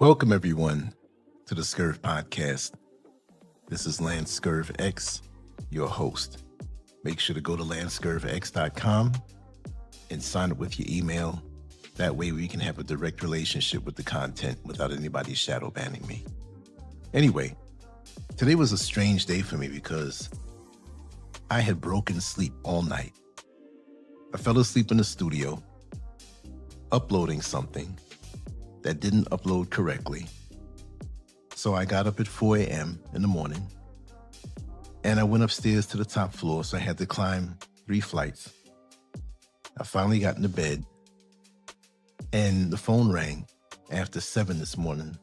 Welcome, everyone, to the Scurv podcast. This is Lance Scurv X, your host. Make sure to go to lancescurvx.com and sign up with your email. That way we can have a direct relationship with the content without anybody shadow banning me. Anyway, today was a strange day for me because I had broken sleep all night. I fell asleep in the studio, uploading something that didn't upload correctly. So I got up at 4 a.m. in the morning and I went upstairs to the top floor, so I had to climb 3 flights. I finally got into bed and the phone rang after 7 this morning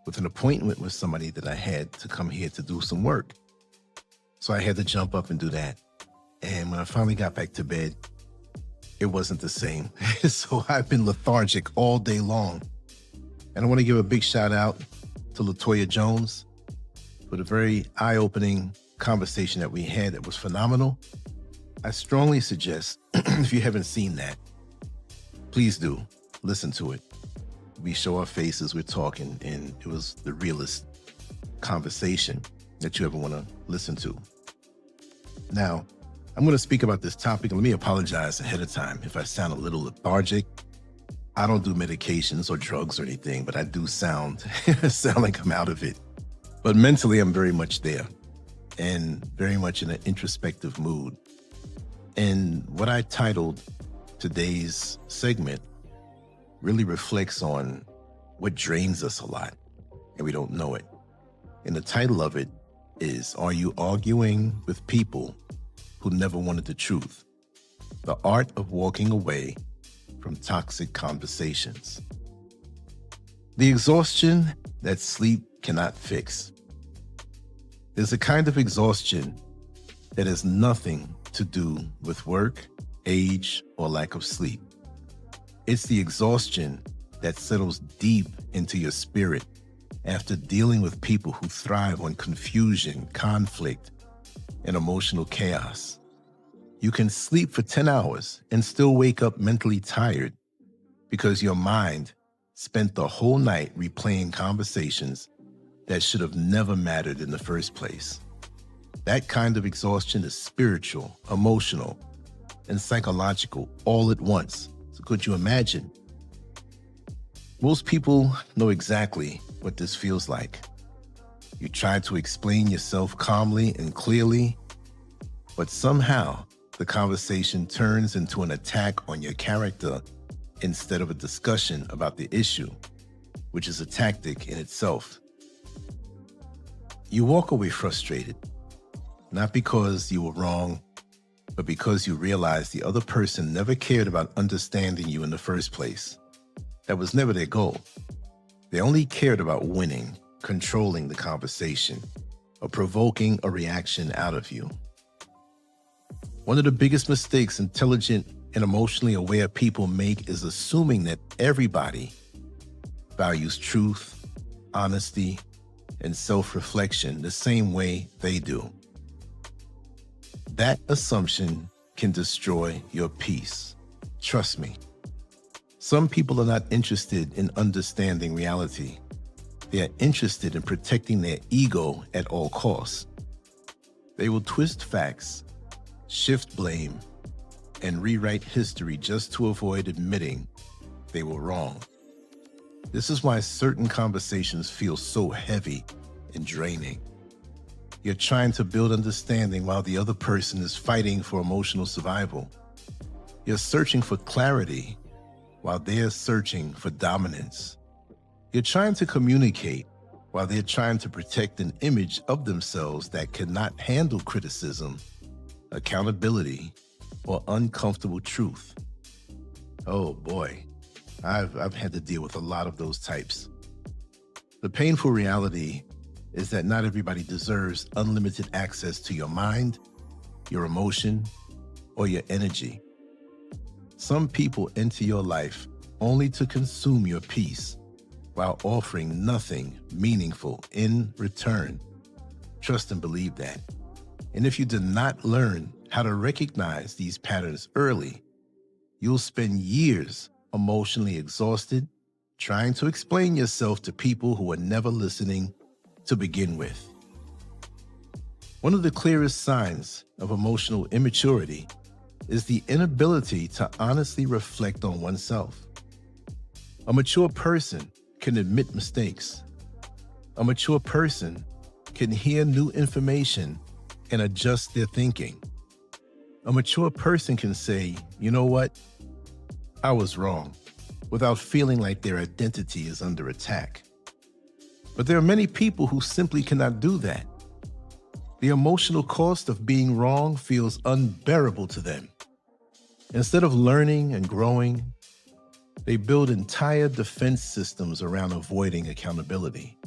with an appointment with somebody that I had to come here to do some work. So I had to jump up and do that. And when I finally got back to bed, it wasn't the same. So I've been lethargic all day long. And I want to give a big shout out to Latoya Jones for the very eye-opening conversation that we had that was phenomenal. I strongly suggest, if you haven't seen that, please do listen to it. We show our faces, we're talking, and it was the realest conversation that you ever want to listen to. Now, I'm going to speak about this topic. Let me apologize ahead of time if I sound a little lethargic. I don't do medications or drugs or anything, but I do sound like I'm out of it. But mentally, I'm very much there and very much in an introspective mood. And what I titled today's segment really reflects on what drains us a lot, and we don't know it. And the title of it is, Are You Arguing with People Who Never Wanted the Truth? The Art of Walking Away from Toxic Conversations. The exhaustion that sleep cannot fix. There's a kind of exhaustion that has nothing to do with work, age, or lack of sleep. It's the exhaustion that settles deep into your spirit after dealing with people who thrive on confusion, conflict, and emotional chaos. You can sleep for 10 hours and still wake up mentally tired because your mind spent the whole night replaying conversations that should have never mattered in the first place. That kind of exhaustion is spiritual, emotional, and psychological all at once. So could you imagine? Most people know exactly what this feels like. You try to explain yourself calmly and clearly, but somehow the conversation turns into an attack on your character instead of a discussion about the issue, which is a tactic in itself. You walk away frustrated, not because you were wrong, but because you realize the other person never cared about understanding you in the first place. That was never their goal. They only cared about winning, controlling the conversation, or provoking a reaction out of you. One of the biggest mistakes intelligent and emotionally aware people make is assuming that everybody values truth, honesty, and self-reflection the same way they do. That assumption can destroy your peace. Trust me. Some people are not interested in understanding reality. They are interested in protecting their ego at all costs. They will twist facts, shift blame, and rewrite history just to avoid admitting they were wrong. This is why certain conversations feel so heavy and draining. You're trying to build understanding while the other person is fighting for emotional survival. You're searching for clarity while they're searching for dominance. You're trying to communicate while they're trying to protect an image of themselves that cannot handle criticism, accountability, or uncomfortable truth. Oh boy, I've had to deal with a lot of those types. The painful reality is that not everybody deserves unlimited access to your mind, your emotion, or your energy. Some people enter your life only to consume your peace while offering nothing meaningful in return. Trust and believe that. And if you do not learn how to recognize these patterns early, you'll spend years emotionally exhausted trying to explain yourself to people who are never listening to begin with. One of the clearest signs of emotional immaturity is the inability to honestly reflect on oneself. A mature person can admit mistakes. A mature person can hear new information and adjust their thinking. A mature person can say, you know what? I was wrong, without feeling like their identity is under attack. But there are many people who simply cannot do that. The emotional cost of being wrong feels unbearable to them. Instead of learning and growing, they build entire defense systems around avoiding accountability.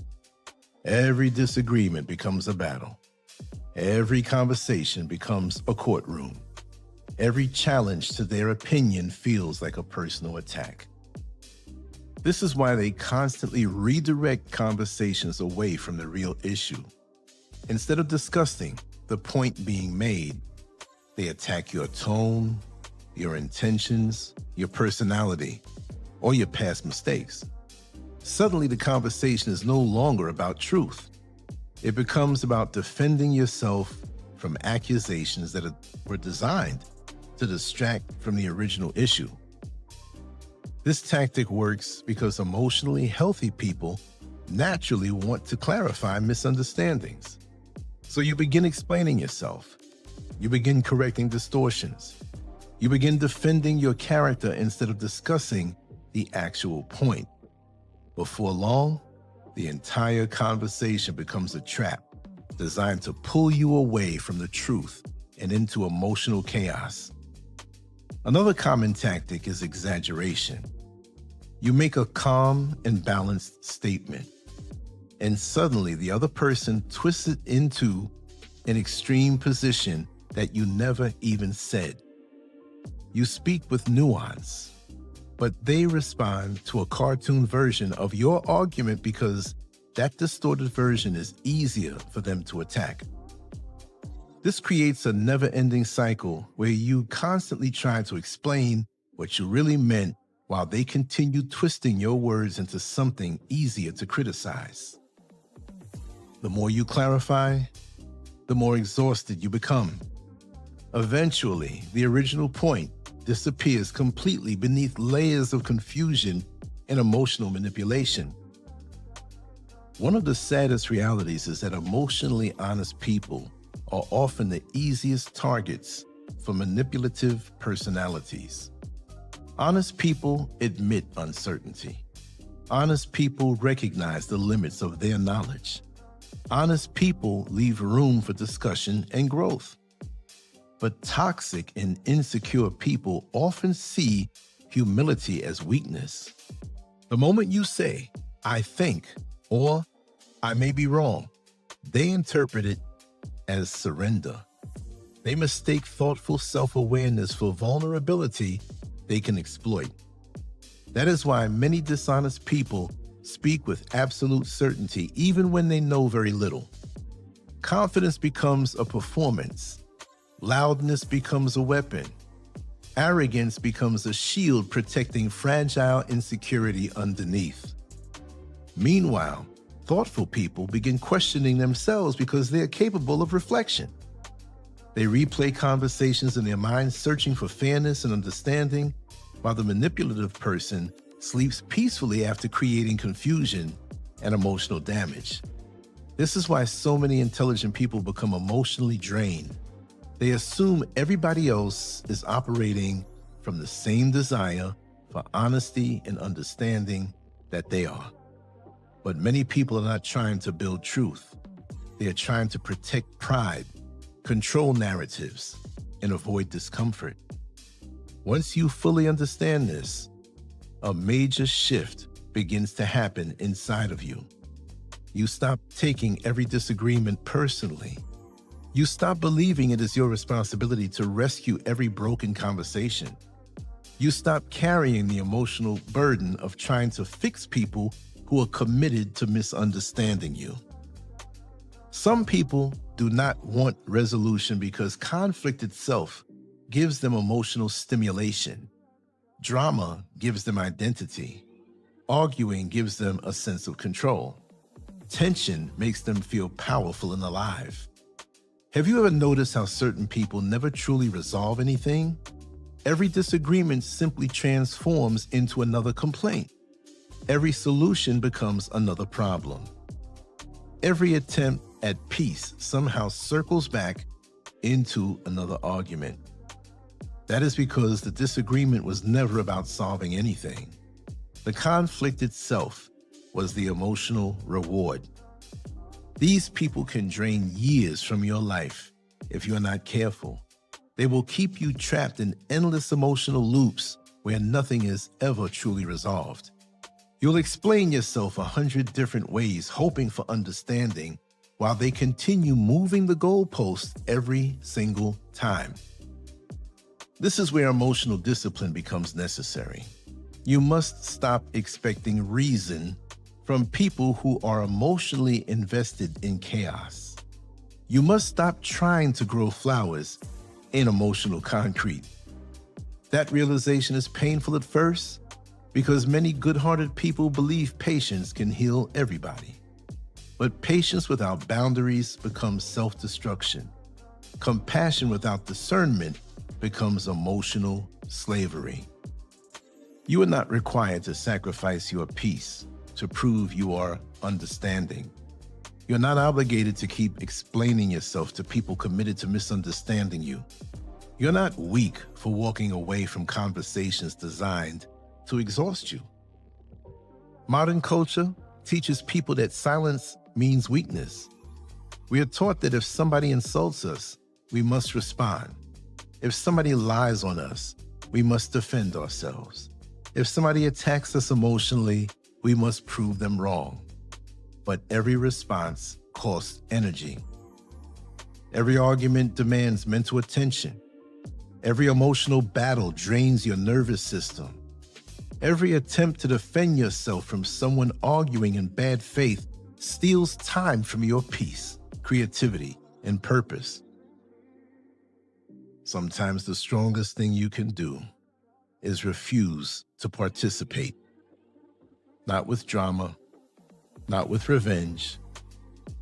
Every disagreement becomes a battle. Every conversation becomes a courtroom. Every challenge to their opinion feels like a personal attack. This is why they constantly redirect conversations away from the real issue. Instead of discussing the point being made, they attack your tone, your intentions, your personality, or your past mistakes. Suddenly, the conversation is no longer about truth. It becomes about defending yourself from accusations that were designed to distract from the original issue. This tactic works because emotionally healthy people naturally want to clarify misunderstandings. So you begin explaining yourself. You begin correcting distortions. You begin defending your character instead of discussing the actual point. Before long, the entire conversation becomes a trap designed to pull you away from the truth and into emotional chaos. Another common tactic is exaggeration. You make a calm and balanced statement, and suddenly the other person twists it into an extreme position that you never even said. You speak with nuance, but they respond to a cartoon version of your argument because that distorted version is easier for them to attack. This creates a never-ending cycle where you constantly try to explain what you really meant while they continue twisting your words into something easier to criticize. The more you clarify, the more exhausted you become. Eventually, the original point disappears completely beneath layers of confusion and emotional manipulation. One of the saddest realities is that emotionally honest people are often the easiest targets for manipulative personalities. Honest people admit uncertainty. Honest people recognize the limits of their knowledge. Honest people leave room for discussion and growth. But toxic and insecure people often see humility as weakness. The moment you say, I think, or I may be wrong, they interpret it as surrender. They mistake thoughtful self-awareness for vulnerability they can exploit. That is why many dishonest people speak with absolute certainty even when they know very little. Confidence becomes a performance. Loudness becomes a weapon. Arrogance becomes a shield protecting fragile insecurity underneath. Meanwhile, thoughtful people begin questioning themselves because they are capable of reflection. They replay conversations in their minds, searching for fairness and understanding, while the manipulative person sleeps peacefully after creating confusion and emotional damage. This is why so many intelligent people become emotionally drained. They assume everybody else is operating from the same desire for honesty and understanding that they are. But many people are not trying to build truth. They are trying to protect pride, control narratives, and avoid discomfort. Once you fully understand this, a major shift begins to happen inside of you. You stop taking every disagreement personally. You stop believing it is your responsibility to rescue every broken conversation. You stop carrying the emotional burden of trying to fix people who are committed to misunderstanding you. Some people do not want resolution because conflict itself gives them emotional stimulation. Drama gives them identity. Arguing gives them a sense of control. Tension makes them feel powerful and alive. Have you ever noticed how certain people never truly resolve anything? Every disagreement simply transforms into another complaint. Every solution becomes another problem. Every attempt at peace somehow circles back into another argument. That is because the disagreement was never about solving anything. The conflict itself was the emotional reward. These people can drain years from your life if you are not careful. They will keep you trapped in endless emotional loops where nothing is ever truly resolved. You'll explain yourself 100 different ways, hoping for understanding, while they continue moving the goalposts every single time. This is where emotional discipline becomes necessary. You must stop expecting reason from people who are emotionally invested in chaos. You must stop trying to grow flowers in emotional concrete. That realization is painful at first because many good-hearted people believe patience can heal everybody. But patience without boundaries becomes self-destruction. Compassion without discernment becomes emotional slavery. You are not required to sacrifice your peace to prove you are understanding. You're not obligated to keep explaining yourself to people committed to misunderstanding you. You're not weak for walking away from conversations designed to exhaust you. Modern culture teaches people that silence means weakness. We are taught that if somebody insults us, we must respond. If somebody lies on us, we must defend ourselves. If somebody attacks us emotionally, we must prove them wrong. But every response costs energy. Every argument demands mental attention. Every emotional battle drains your nervous system. Every attempt to defend yourself from someone arguing in bad faith steals time from your peace, creativity, and purpose. Sometimes the strongest thing you can do is refuse to participate. Not with drama, not with revenge,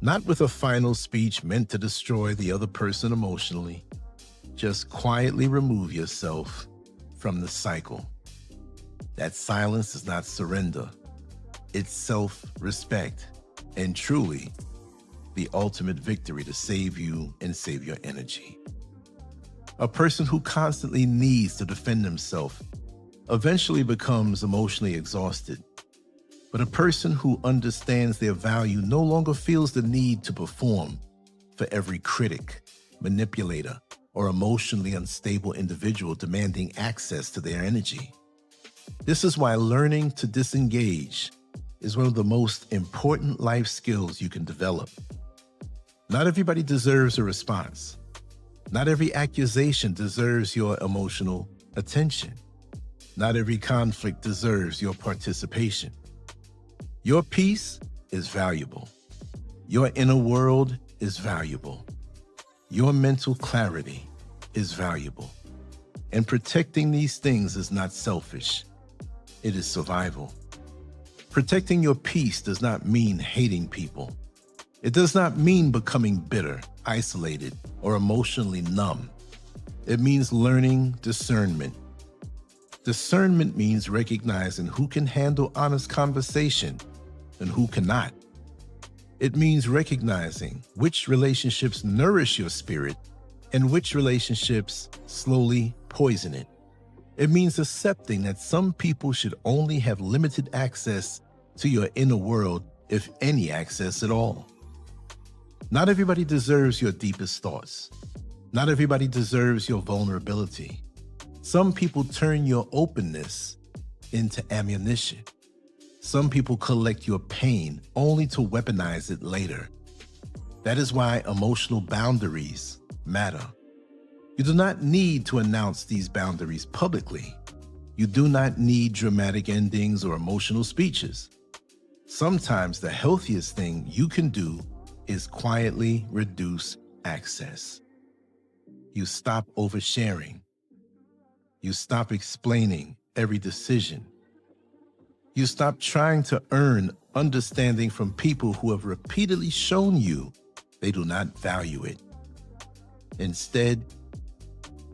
not with a final speech meant to destroy the other person emotionally. Just quietly remove yourself from the cycle. That silence is not surrender. It's self-respect and truly the ultimate victory to save you and save your energy. A person who constantly needs to defend himself eventually becomes emotionally exhausted. But a person who understands their value no longer feels the need to perform for every critic, manipulator, or emotionally unstable individual demanding access to their energy. This is why learning to disengage is one of the most important life skills you can develop. Not everybody deserves a response. Not every accusation deserves your emotional attention. Not every conflict deserves your participation. Your peace is valuable. Your inner world is valuable. Your mental clarity is valuable. And protecting these things is not selfish. It is survival. Protecting your peace does not mean hating people. It does not mean becoming bitter, isolated, or emotionally numb. It means learning discernment. Discernment means recognizing who can handle honest conversation and who cannot. It means recognizing which relationships nourish your spirit and which relationships slowly poison it. It means accepting that some people should only have limited access to your inner world, if any access at all. Not everybody deserves your deepest thoughts. Not everybody deserves your vulnerability. Some people turn your openness into ammunition. Some people collect your pain only to weaponize it later. That is why emotional boundaries matter. You do not need to announce these boundaries publicly. You do not need dramatic endings or emotional speeches. Sometimes the healthiest thing you can do is quietly reduce access. You stop oversharing. You stop explaining every decision. You stop trying to earn understanding from people who have repeatedly shown you they do not value it. Instead,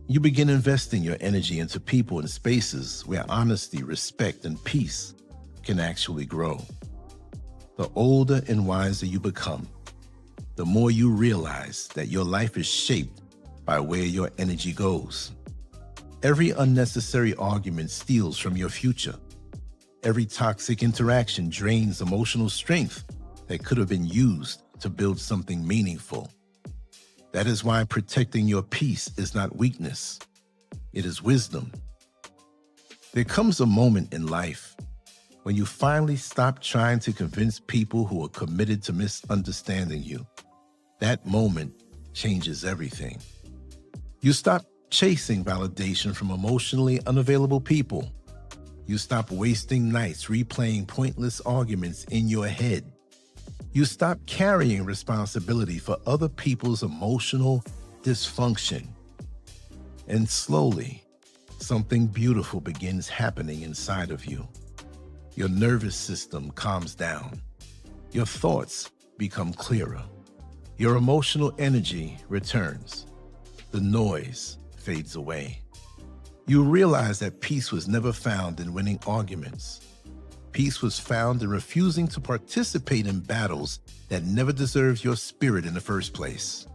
you begin investing your energy into people and spaces where honesty, respect, and peace can actually grow. The older and wiser you become, the more you realize that your life is shaped by where your energy goes. Every unnecessary argument steals from your future. Every toxic interaction drains emotional strength that could have been used to build something meaningful. That is why protecting your peace is not weakness. It is wisdom. There comes a moment in life when you finally stop trying to convince people who are committed to misunderstanding you. That moment changes everything. You stop chasing validation from emotionally unavailable people. You stop wasting nights replaying pointless arguments in your head. You stop carrying responsibility for other people's emotional dysfunction. And slowly, something beautiful begins happening inside of you. Your nervous system calms down. Your thoughts become clearer. Your emotional energy returns. The noise fades away. You realize that peace was never found in winning arguments. Peace was found in refusing to participate in battles that never deserved your spirit in the first place.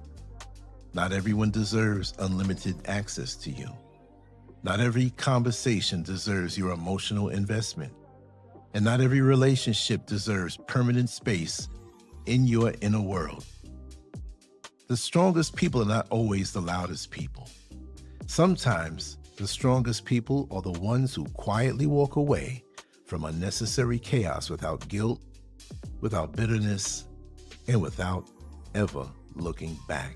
Not everyone deserves unlimited access to you. Not every conversation deserves your emotional investment. And not every relationship deserves permanent space in your inner world. The strongest people are not always the loudest people. Sometimes the strongest people are the ones who quietly walk away from unnecessary chaos without guilt, without bitterness, and without ever looking back.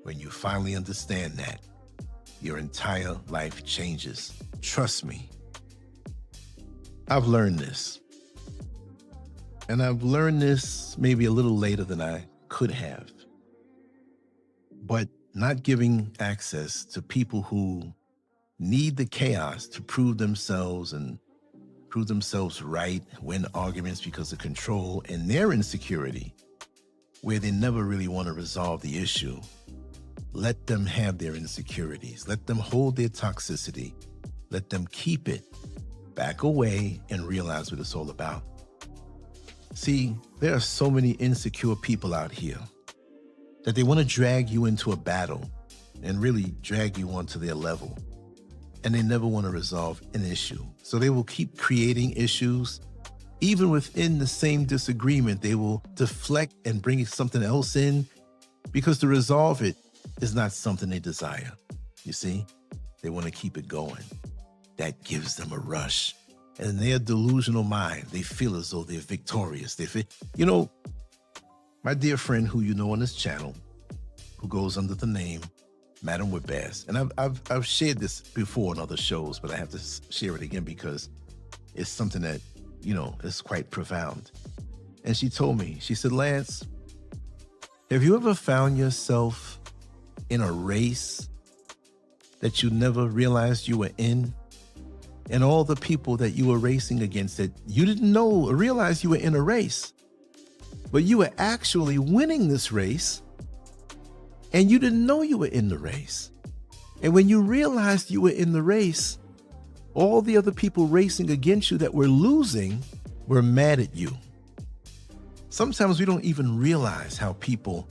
When you finally understand that, your entire life changes. Trust me. I've learned this. And I've learned this maybe a little later than I could have. But not giving access to people who need the chaos to prove themselves and prove themselves right, win arguments because of control and their insecurity, where they never really want to resolve the issue. Let them have their insecurities. Let them hold their toxicity. Let them keep it. Back away and realize what it's all about. See, there are so many insecure people out here that they want to drag you into a battle and really drag you onto their level. And they never want to resolve an issue. So they will keep creating issues. Even within the same disagreement, they will deflect and bring something else in because to resolve it is not something they desire. You see, they want to keep it going. That gives them a rush. And in their delusional mind, they feel as though they're victorious. They feel, you know, my dear friend who you know on this channel, who goes under the name Madam with Bass, and I've shared this before on other shows, but I have to share it again because it's something that, you know, is quite profound. And she told me, she said, Lance, have you ever found yourself in a race that you never realized you were in? And all the people that you were racing against that you didn't know or realize you were in a race, but you were actually winning this race and you didn't know you were in the race. And when you realized you were in the race, all the other people racing against you that were losing were mad at you. Sometimes we don't even realize how people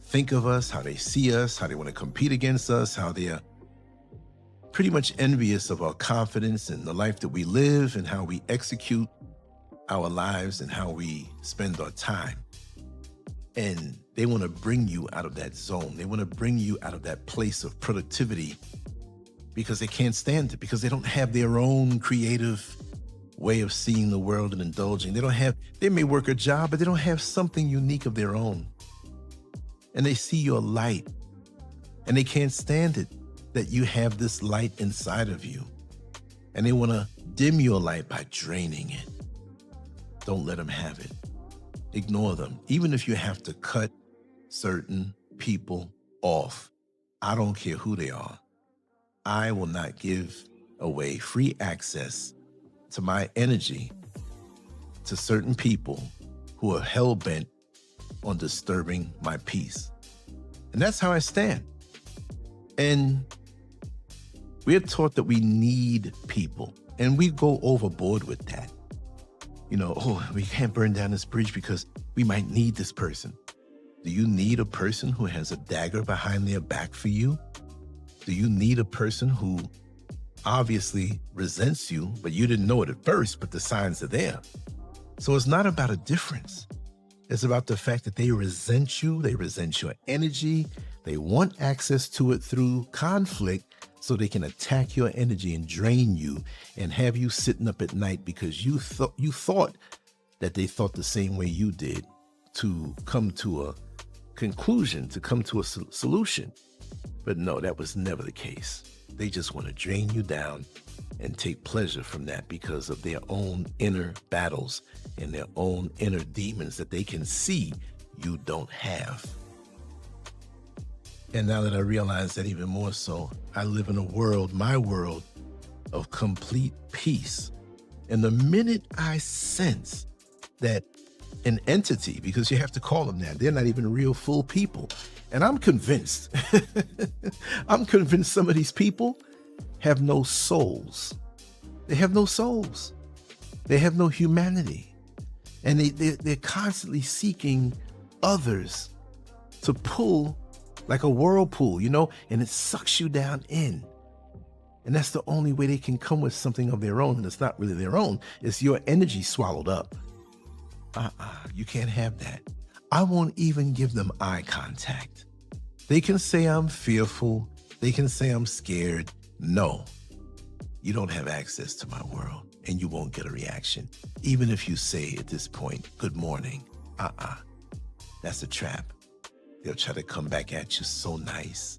think of us, how they see us, how they want to compete against us, how they are pretty much envious of our confidence and the life that we live and how we execute our lives and how we spend our time. And they want to bring you out of that zone. They want to bring you out of that place of productivity because they can't stand it, because they don't have their own creative way of seeing the world and indulging. They may work a job, but they don't have something unique of their own. And they see your light and they can't stand it that you have this light inside of you. And they want to dim your light by draining it. Don't let them have it. Ignore them. Even if you have to cut certain people off, I don't care who they are. I will not give away free access to my energy to certain people who are hell-bent on disturbing my peace. And that's how I stand. And we're taught that we need people, and we go overboard with that. Oh, we can't burn down this bridge because we might need this person. Do you need a person who has a dagger behind their back for you? Do you need a person who obviously resents you, but you didn't know it at first, but the signs are there? So it's not about a difference. It's about the fact that they resent you, they resent your energy, they want access to it through conflict so they can attack your energy and drain you and have you sitting up at night because you thought that they thought the same way you did to come to a conclusion, to come to a solution. But no, that was never the case. They just want to drain you down and take pleasure from that because of their own inner battles and their own inner demons that they can see you don't have. And now that I realize that even more so, I live in a world, my world, of complete peace. And the minute I sense that an entity, because you have to call them that, they're not even real full people. And I'm convinced, some of these people have no souls. They have no souls. They have no humanity. And they're constantly seeking others to pull like a whirlpool, and it sucks you down in. And that's the only way they can come with something of their own. And it's not really their own. It's your energy swallowed up. You can't have that. I won't even give them eye contact. They can say I'm fearful. They can say I'm scared. No, you don't have access to my world and you won't get a reaction. Even if you say at this point, good morning. That's a trap. They'll try to come back at you so nice.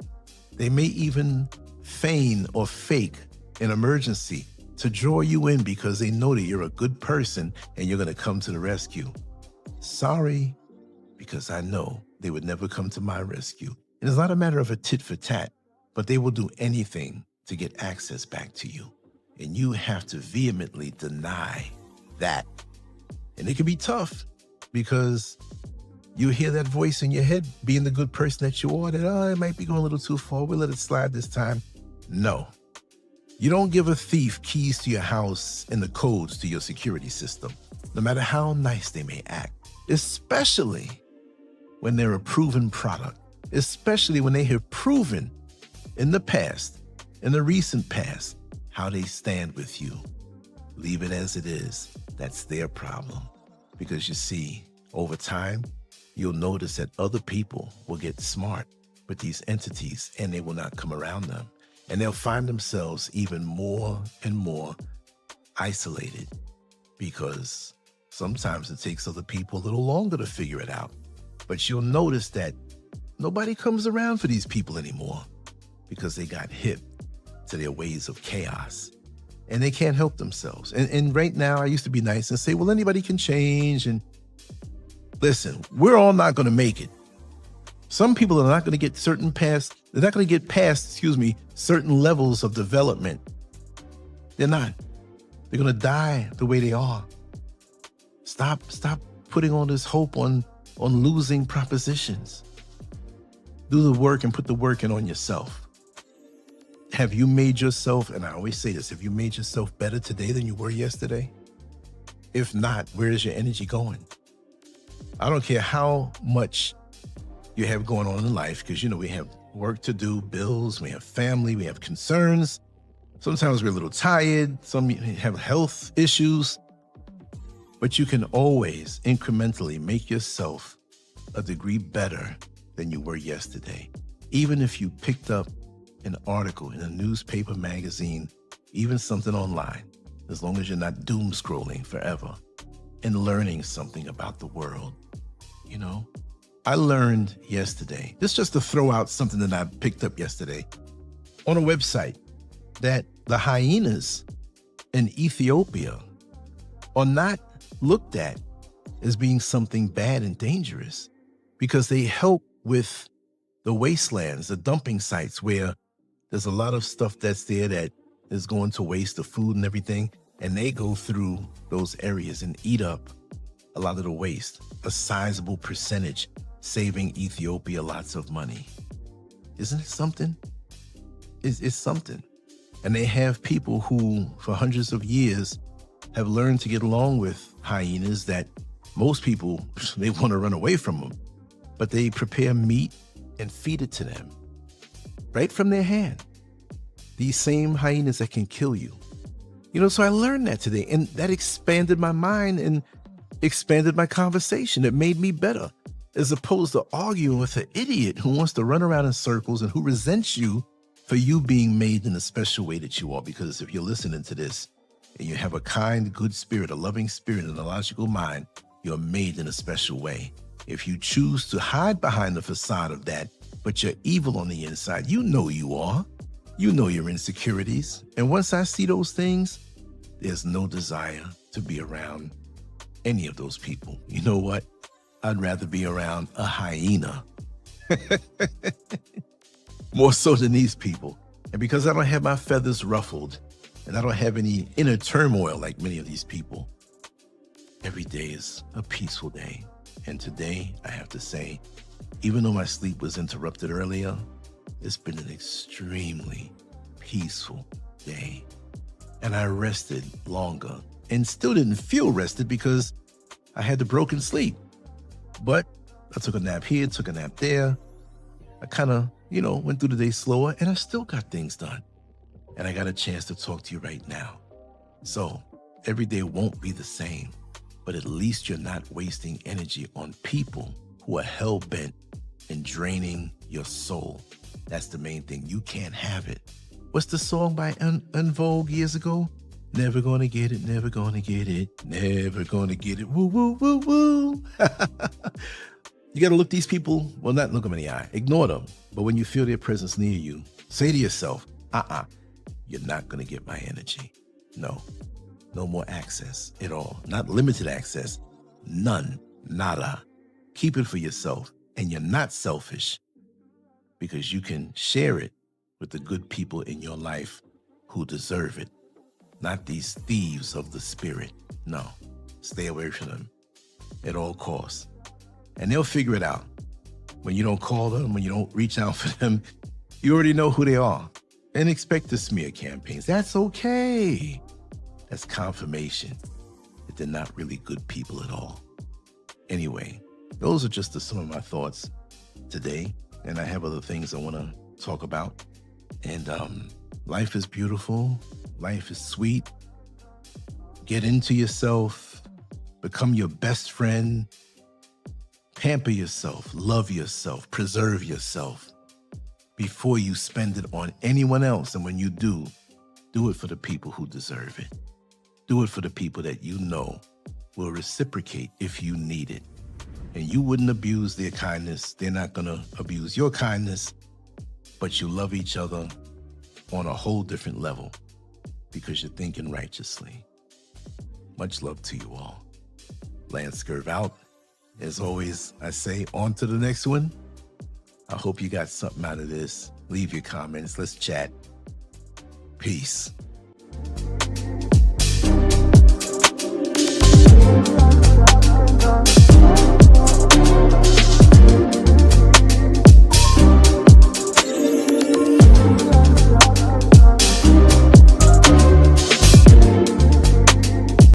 They may even feign or fake an emergency to draw you in because they know that you're a good person and you're going to come to the rescue. Sorry, because I know they would never come to my rescue. And it's not a matter of a tit for tat, but they will do anything to get access back to you. And you have to vehemently deny that. And it can be tough because you hear that voice in your head, being the good person that you are, that, it might be going a little too far. We'll let it slide this time. No. You don't give a thief keys to your house and the codes to your security system, no matter how nice they may act, especially when they're a proven product, especially when they have proven in the past, in the recent past, how they stand with you. Leave it as it is. That's their problem. Because you see, over time, you'll notice that other people will get smart with these entities and they will not come around them. And they'll find themselves even more and more isolated because sometimes it takes other people a little longer to figure it out. But you'll notice that nobody comes around for these people anymore because they got hip to their ways of chaos and they can't help themselves. And right now I used to be nice and say, well, anybody can change. And listen, we're all not going to make it. Some people are not going to get they're not going to get past, certain levels of development. They're not. They're going to die the way they are. Stop putting all this hope on losing propositions. Do the work and put the work in on yourself. Have you made yourself, and I always say this, have you made yourself better today than you were yesterday? If not, where is your energy going? I don't care how much you have going on in life, because we have work to do, bills, we have family, we have concerns. Sometimes we're a little tired, some have health issues, but you can always incrementally make yourself a degree better than you were yesterday. Even if you picked up an article in a newspaper, magazine, even something online, as long as you're not doom scrolling forever and learning something about the world. I learned yesterday, this just to throw out something that I picked up yesterday on a website, that the hyenas in Ethiopia are not looked at as being something bad and dangerous because they help with the wastelands, the dumping sites where there's a lot of stuff that's there that is going to waste, the food and everything. And they go through those areas and eat up a lot of the waste, a sizable percentage, saving Ethiopia lots of money. Isn't it something? It's something. And they have people who, for hundreds of years, have learned to get along with hyenas that most people, they want to run away from them. But they prepare meat and feed it to them right from their hand. These same hyenas that can kill you. So I learned that today, and that expanded my mind and expanded my conversation. It made me better, as opposed to arguing with an idiot who wants to run around in circles and who resents you for you being made in a special way that you are. Because if you're listening to this and you have a kind, good spirit, a loving spirit, and a logical mind, you're made in a special way. If you choose to hide behind the facade of that, but you're evil on the inside, you know you are. You know your insecurities. And once I see those things, there's no desire to be around any of those people. You know what? I'd rather be around a hyena more so than these people. And because I don't have my feathers ruffled and I don't have any inner turmoil like many of these people, every day is a peaceful day. And today, I have to say, even though my sleep was interrupted earlier, it's been an extremely peaceful day. And I rested longer and still didn't feel rested because I had the broken sleep. But I took a nap here, took a nap there. I kind of, went through the day slower, and I still got things done. And I got a chance to talk to you right now. So every day won't be the same, but at least you're not wasting energy on people who are hell-bent in draining your soul. That's the main thing. You can't have it. What's the song by En Vogue years ago? Never gonna get it, never gonna get it, never gonna get it, woo, woo, woo, woo. You gotta look these people, well, not look them in the eye, ignore them. But when you feel their presence near you, say to yourself, you're not gonna get my energy. No more access at all. Not limited access, none, nada. Keep it for yourself. And you're not selfish because you can share it with the good people in your life who deserve it. Not these thieves of the spirit. No, stay away from them at all costs. And they'll figure it out. When you don't call them, when you don't reach out for them, you already know who they are. And expect the smear campaigns. That's okay. That's confirmation that they're not really good people at all. Anyway, those are just some of my thoughts today. And I have other things I want to talk about. And life is beautiful. Life is sweet. Get into yourself. Become your best friend. Pamper yourself. Love yourself. Preserve yourself before you spend it on anyone else. And when you do it for the people who deserve it. Do it for the people that you know will reciprocate if you need it. And you wouldn't abuse their kindness. They're not going to abuse your kindness. But you love each other on a whole different level because you're thinking righteously. Much love to you all. Lance Scurv out. As always, I say on to the next one. I hope you got something out of this. Leave your comments. Let's chat. Peace.